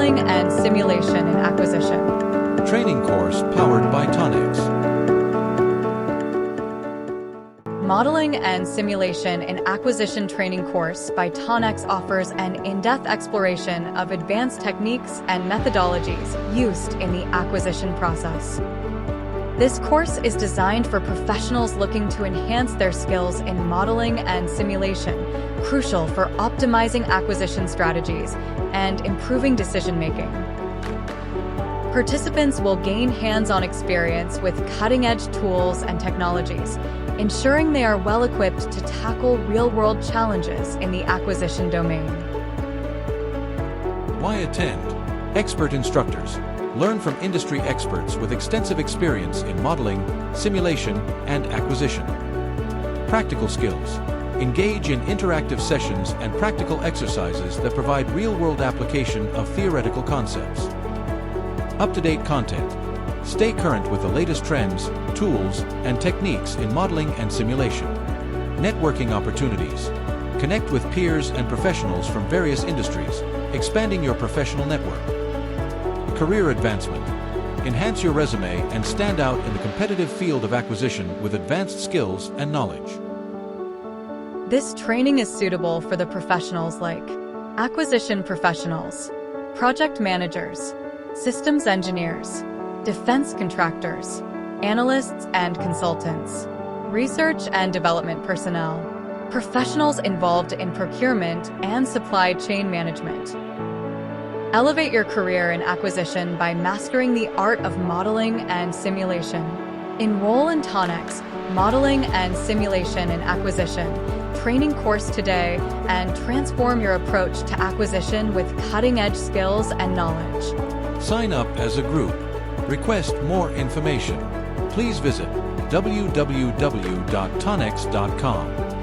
Modeling and Simulation in Acquisition. Training course powered by Tonex. Modeling and Simulation in Acquisition training course by Tonex offers an in-depth exploration of advanced techniques and methodologies used in the acquisition process. This course is designed for professionals looking to enhance their skills in modeling and simulation, crucial for optimizing acquisition strategies and improving decision-making. Participants will gain hands-on experience with cutting-edge tools and technologies, ensuring they are well-equipped to tackle real-world challenges in the acquisition domain. Why attend? Expert instructors. Learn from industry experts with extensive experience in modeling, simulation, and acquisition. Practical skills. Engage in interactive sessions and practical exercises that provide real-world application of theoretical concepts. Up-to-date content. Stay current with the latest trends, tools, and techniques in modeling and simulation. Networking opportunities. Connect with peers and professionals from various industries, expanding your professional network. Career advancement. Enhance your resume and stand out in the competitive field of acquisition with advanced skills and knowledge. This training is suitable for the professionals like acquisition professionals, project managers, systems engineers, defense contractors, analysts and consultants, research and development personnel, professionals involved in procurement and supply chain management. Elevate your career in acquisition by mastering the art of modeling and simulation. Enroll in Tonex Modeling and Simulation in Acquisition training course today and transform your approach to acquisition with cutting-edge skills and knowledge. Sign up as a group. Request more information. Please visit www.tonex.com.